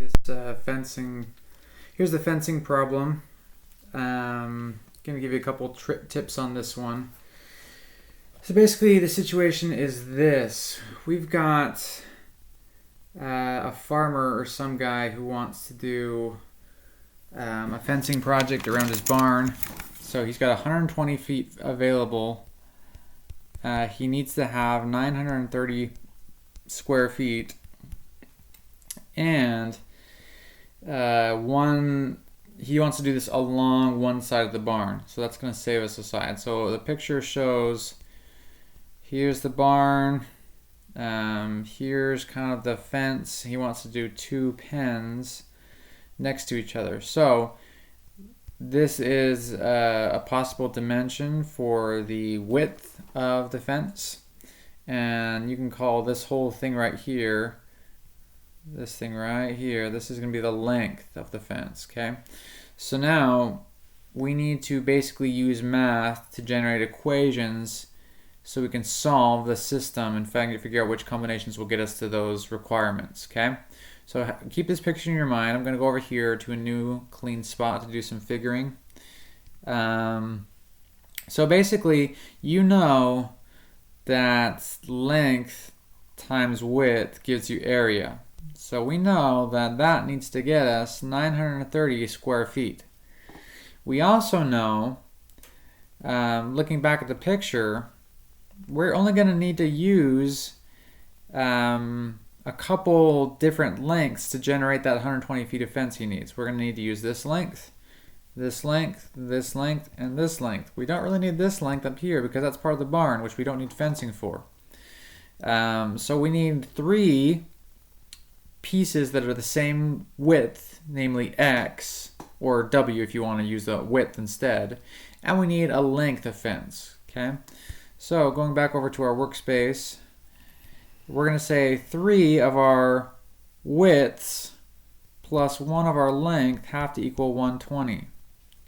This fencing. Here's the fencing problem. Going to give you a couple tips on this one. So basically, the situation is this: we've got a farmer or some guy who wants to do a fencing project around his barn. So he's got 120 feet available. He needs to have 930 square feet, and he wants to do this along one side of the barn, so that's going to save us a side. So the picture shows, here's the barn, here's kind of the fence. He wants to do two pens next to each other. So this is a possible dimension for the width of the fence, and you can call this whole thing right here, this thing right here, this is going to be the length of the fence. Okay, so now we need to basically use math to generate equations so we can solve the system and figure out which combinations will get us to those requirements. Okay, so keep this picture in your mind. I'm going to go over here to a new clean spot to do some figuring. So basically, you know that length times width gives you area. So we know that that needs to get us 930 square feet. We also know, looking back at the picture, we're only going to need to use a couple different lengths to generate that 120 feet of fence he needs. We're going to need to use this length, this length, this length, and this length. We don't really need this length up here because that's part of the barn, which we don't need fencing for. So we need three pieces that are the same width, namely X, or W if you want to use the width instead, and we need a length of fence. Okay, so going back over to our workspace, we're going to say 3 of our widths plus 1 of our length have to equal 120.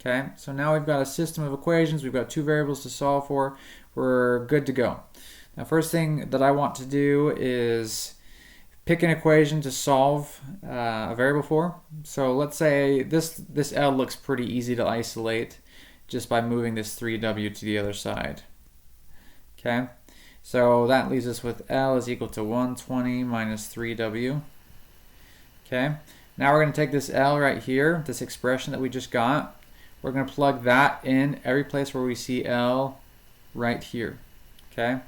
Okay, so now we've got a system of equations, we've got 2 variables to solve for, we're good to go. Now, first thing that I want to do is pick an equation to solve a variable for. So let's say this L looks pretty easy to isolate just by moving this 3W to the other side. Okay, so that leaves us with L is equal to 120 minus 3W. Okay, now we're going to take this L right here, this expression that we just got, we're going to plug that in every place where we see L right here. Okay,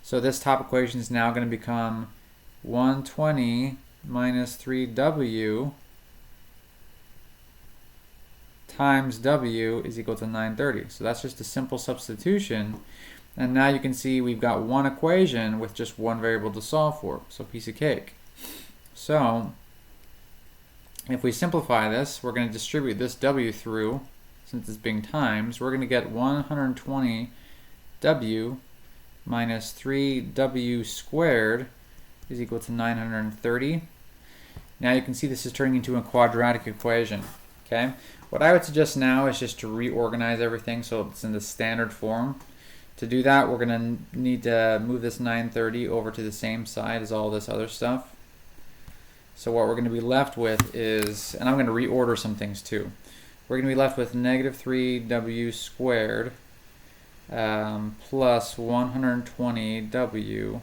so this top equation is now going to become 120 minus 3W times W is equal to 930. So that's just a simple substitution. And now you can see we've got one equation with just one variable to solve for. So piece of cake. So if we simplify this, we're going to distribute this W through, since it's being times, we're going to get 120W minus 3W squared is equal to 930. Now you can see this is turning into a quadratic equation. Okay, what I would suggest now is just to reorganize everything so it's in the standard form. To do that, we're going to need to move this 930 over to the same side as all this other stuff. So what we're going to be left with is, and I'm going to reorder some things too, we're going to be left with negative 3W squared plus 120W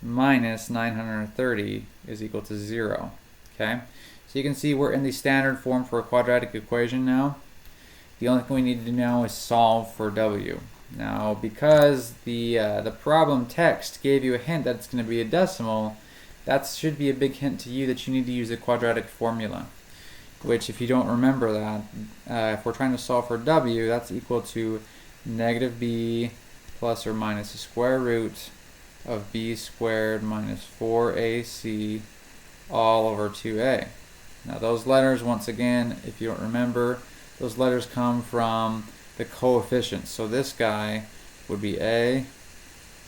minus 930 is equal to 0. Okay, so you can see we're in the standard form for a quadratic equation now. The only thing we need to do now is solve for W. Now, because the problem text gave you a hint that it's going to be a decimal, that should be a big hint to you that you need to use the quadratic formula, which, if you don't remember that, if we're trying to solve for W, that's equal to negative b plus or minus the square root of b squared minus 4ac all over 2a. Now those letters, once again, if you don't remember, those letters come from the coefficients. So this guy would be a,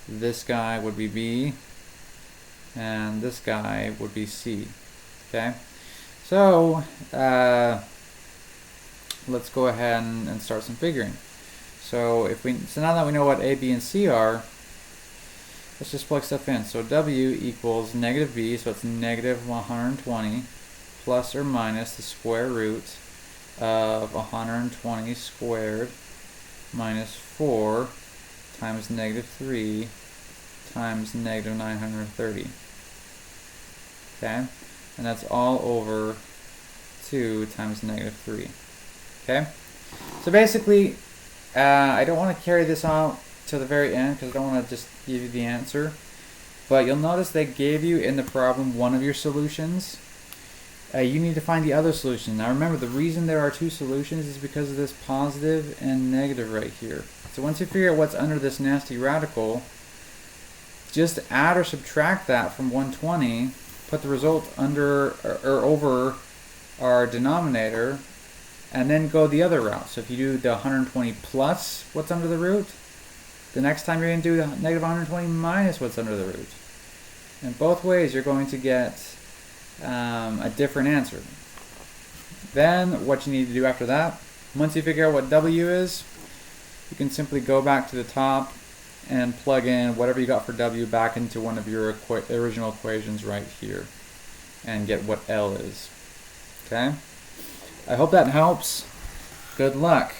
this guy would be b, and this guy would be c. Okay, so let's go ahead and start some figuring. So now that we know what a, b, and c are, let's just plug stuff in. So W equals negative b, so it's negative 120 plus or minus the square root of 120 squared minus 4 times negative 3 times negative 930. Okay? And that's all over 2 times negative 3. Okay? So basically, I don't want to carry this out to the very end because I don't want to just give you the answer. But you'll notice they gave you in the problem one of your solutions. You need to find the other solution. Now remember, the reason there are two solutions is because of this positive and negative right here. So once you figure out what's under this nasty radical, just add or subtract that from 120, put the result under or over our denominator, and then go the other route. So if you do the 120 plus what's under the root, the next time you're going to do the negative 120 minus what's under the root. In both ways, you're going to get a different answer. Then what you need to do after that, once you figure out what W is, you can simply go back to the top and plug in whatever you got for W back into one of your original equations right here and get what L is. Okay? I hope that helps. Good luck.